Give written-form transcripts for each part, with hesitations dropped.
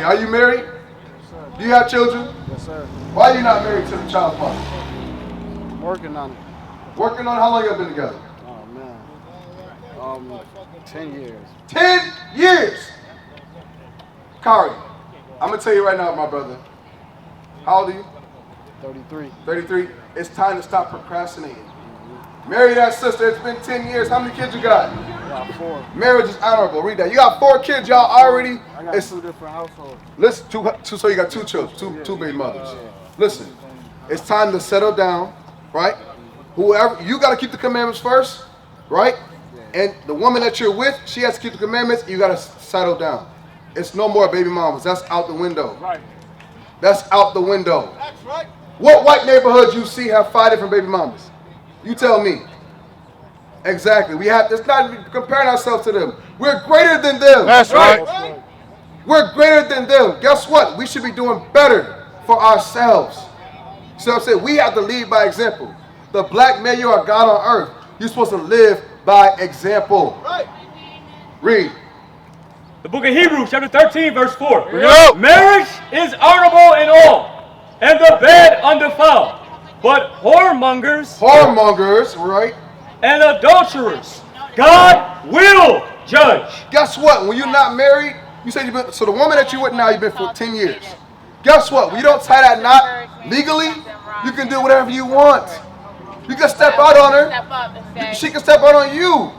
Are you married? Yes, sir. Do you have children? Yes, sir. Why are you not married to the child's mother? I'm working on it. Working on how long you been together? Oh, man. 10 years. 10 years! Kari, I'm going to tell you right now, my brother. How old are you? 33. 33. It's time to stop procrastinating. Marry that sister. It's been 10 years. How many kids you got? I got 4. Marriage is honorable. Read that. You got 4 kids. Y'all already. I got 2 different households. Listen, so you got 2 children, two baby mothers. Listen, it's time to settle down, right? Whoever, you got to keep the commandments first, right? And the woman that you're with, she has to keep the commandments. You got to settle down. It's no more baby mamas. That's out the window. Right. That's out the window. That's right. What white neighborhoods you see have 5 different baby mamas? You tell me. Exactly. It's not even comparing ourselves to them. We're greater than them. That's right. We're greater than them. Guess what? We should be doing better for ourselves. So I'm saying we have to lead by example. The black man, you are God on earth. You're supposed to live by example. Right. Read. The book of Hebrews, chapter 13, verse 4. Yep. Marriage is honorable in all, and the bed undefiled. But whoremongers Right? and adulterers, God will judge. Guess what? When you're not married, you said you've been, so the woman that you with now, you've been for 10 years. Guess what? When you don't tie that knot legally, you can do whatever you want. You can step out on her. She can step out on you.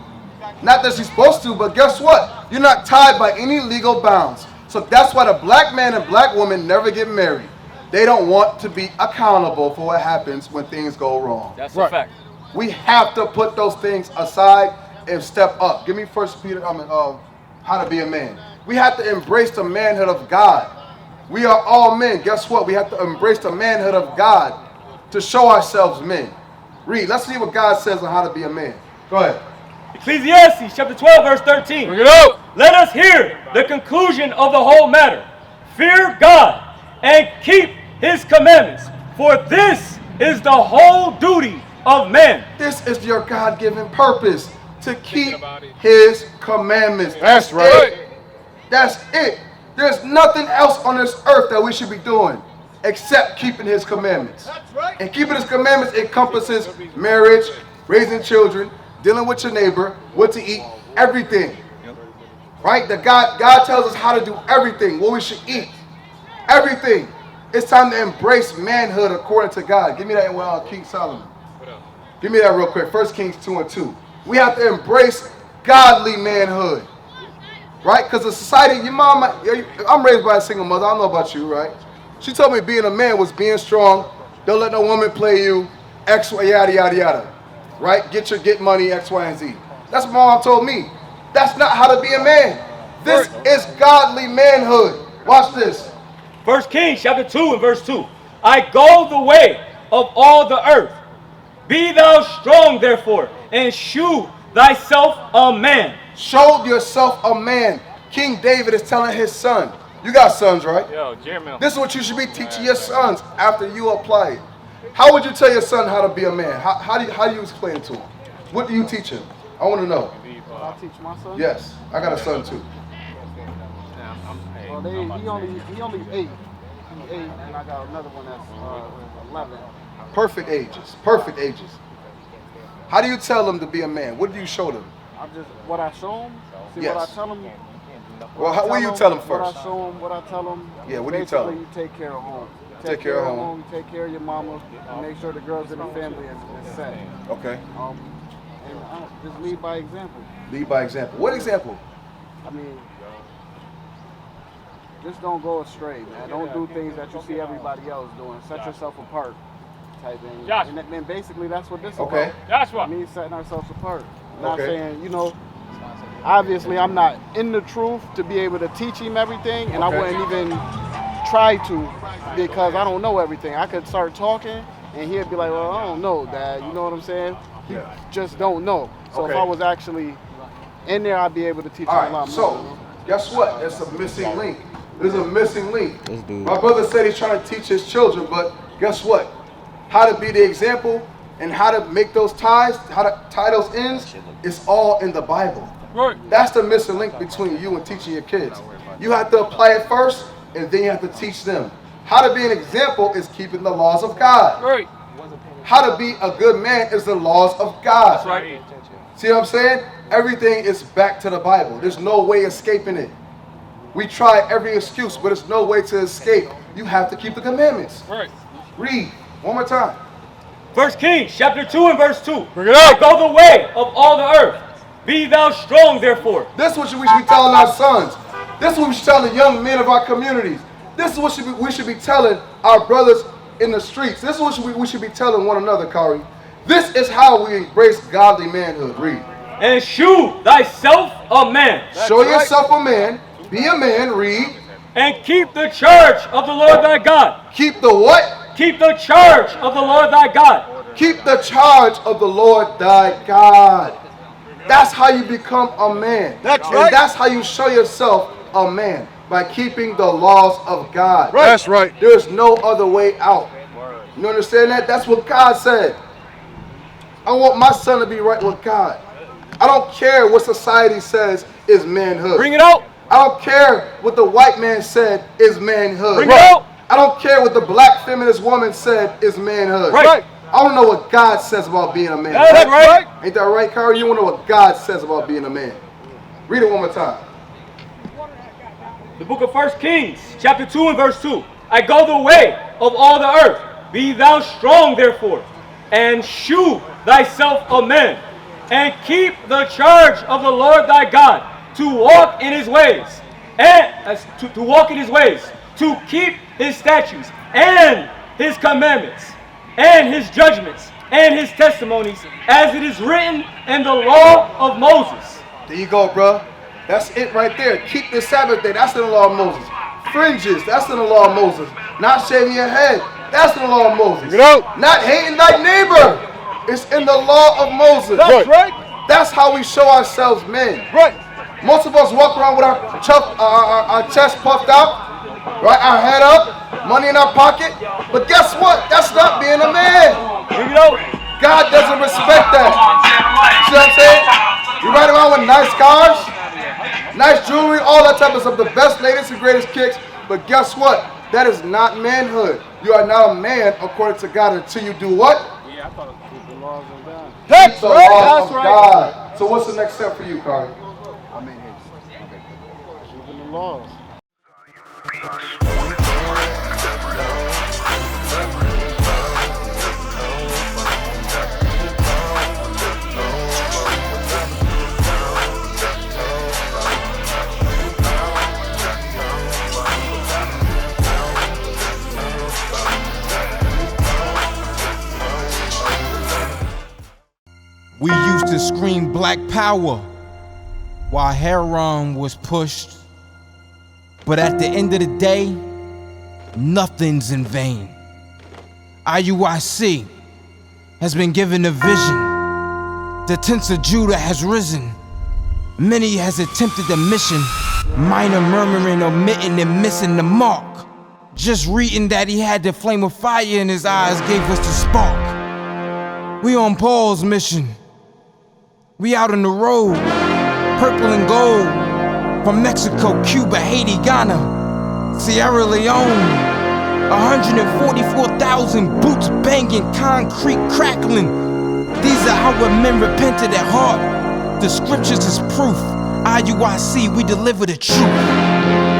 Not that she's supposed to, but guess what? You're not tied by any legal bounds. So that's why the black man and black woman never get married. They don't want to be accountable for what happens when things go wrong. That's a fact. We have to put those things aside and step up. Give me First Peter, how to be a man. We have to embrace the manhood of God. We are all men. Guess what? We have to embrace the manhood of God to show ourselves men. Read. Let's see what God says on how to be a man. Go ahead. Ecclesiastes, chapter 12, verse 13. Bring it up. Let us hear the conclusion of the whole matter. Fear God and keep his commandments, for this is the whole duty of man. This is your God-given purpose, to keep his commandments. That's right. That's it. There's nothing else on this earth that we should be doing except keeping his commandments. That's right. And keeping his commandments encompasses marriage, raising children, dealing with your neighbor, what to eat, everything. Right? God tells us how to do everything, what we should eat. Everything. It's time to embrace manhood according to God. Give me that King Solomon. Give me that real quick. 1 Kings 2:2. We have to embrace godly manhood. Right? Because the society, your mom, I'm raised by a single mother. I don't know about you, right? She told me being a man was being strong. Don't let no woman play you. X, yada, yada, yada. Right? Get money, X, Y, and Z. That's what my mom told me. That's not how to be a man. This is godly manhood. Watch this. 1 Kings, chapter 2, and verse 2. I go the way of all the earth. Be thou strong, therefore, and shew thyself a man. Show yourself a man. King David is telling his son. You got sons, right? Yo, Jeremy. This is what you should be teaching your sons after you apply it. How would you tell your son how to be a man? How do you explain it to him? What do you teach him? I want to know. I teach my son? Yes, I got a son too. Well, he only 8. He's 8, and I got another one that's 11. Perfect ages. Perfect ages. How do you tell them to be a man? What do you show them? What I show him. See, Yes. what I tell him. Well, what do you tell them first? What I show him, what I tell him. Yeah, what do you tell them? Basically, you take care of home. Take care of home. You take care of your mama, and make sure the girls in the family is set. Okay. And just lead by example. Lead by example. What example? I mean, just don't go astray, man. Don't do things that you see everybody else doing. Set yourself apart, type thing. And basically, that's what this is Okay. about. That's what. Me setting ourselves apart. Not Okay. saying, obviously I'm not in the truth to be able to teach him everything, and I Okay. wouldn't even try to because I don't know everything. I could start talking, and he'd be like, well, I don't know, Dad. You know what I'm saying? He Yeah. just don't know. So Okay. if I was actually in there, I'd be able to teach him All a right, lot so more. guess what? There's a missing link. There's a missing link. My brother said he's trying to teach his children, but guess what? How to be the example and how to make those ties, how to tie those ends, it's all in the Bible. Right. That's the missing link between you and teaching your kids. You have to apply it first, and then you have to teach them. How to be an example is keeping the laws of God. Right. How to be a good man is the laws of God. That's right. See what I'm saying? Everything is back to the Bible. There's no way escaping it. We try every excuse, but there's no way to escape. You have to keep the commandments. Right. Read one more time. 1 Kings chapter 2 and verse 2. Bring it up. I go the way of all the earth. Be thou strong, therefore. This is what we should be telling our sons. This is what we should tell the young men of our communities. This is what we should be telling our brothers in the streets. This is what we should be telling one another, Kari. This is how we embrace godly manhood. Read. And shew thyself a man. Show yourself a man. Be a man. Read. And keep the charge of the Lord thy God. Keep the what? Keep the charge of the Lord thy God. Keep the charge of the Lord thy God. That's how you become a man. That's and right. that's how you show yourself a man. By keeping the laws of God. Right. That's right. There's no other way out. You understand that? That's what God said. I want my son to be right with God. I don't care what society says is manhood. Bring it out. I don't care what the white man said is manhood. Bring it out. I don't care what the black feminist woman said is manhood. Right. I don't know what God says about being a man. That's right. Ain't that right, Kari? You want to know what God says about being a man. Read it one more time. The book of 1 Kings, chapter 2 and verse 2. I go the way of all the earth. Be thou strong, therefore, and shew thyself a man, and keep the charge of the Lord thy God, to walk in his ways, and to walk in his ways, to keep his statutes and his commandments, and his judgments, and his testimonies, as it is written in the law of Moses. There you go, bro. That's it right there. Keep the Sabbath day. That's in the law of Moses. Fringes. That's in the law of Moses. Not shaving your head. That's in the law of Moses. Not hating thy neighbor. It's in the law of Moses. That's right. That's how we show ourselves men. Right. Most of us walk around with our chest puffed out, right? Our head up, money in our pocket. But guess what? That's not being a man. Bring it out. God doesn't respect that. See what I'm saying? You ride around with nice cars, nice jewelry, all that type of stuff, the best, latest, and greatest kicks. But guess what? That is not manhood. You are not a man according to God until you do what? Yeah, I thought it was the laws of God. That's Keep the right. laws That's of right. God. So what's the next step for you, Kari? I mean, keeping the laws. We used to scream black power while heroin was pushed. But at the end of the day, nothing's in vain. IUIC has been given a vision. The tents of Judah has risen. Many has attempted the mission, minor murmuring, omitting, and missing the mark. Just reading that he had the flame of fire in his eyes gave us the spark. We on Paul's mission. We out on the road, purple and gold, from Mexico, Cuba, Haiti, Ghana, Sierra Leone. 144,000 boots banging, concrete crackling. These are how men repented at heart. The scriptures is proof. IUIC, we deliver the truth.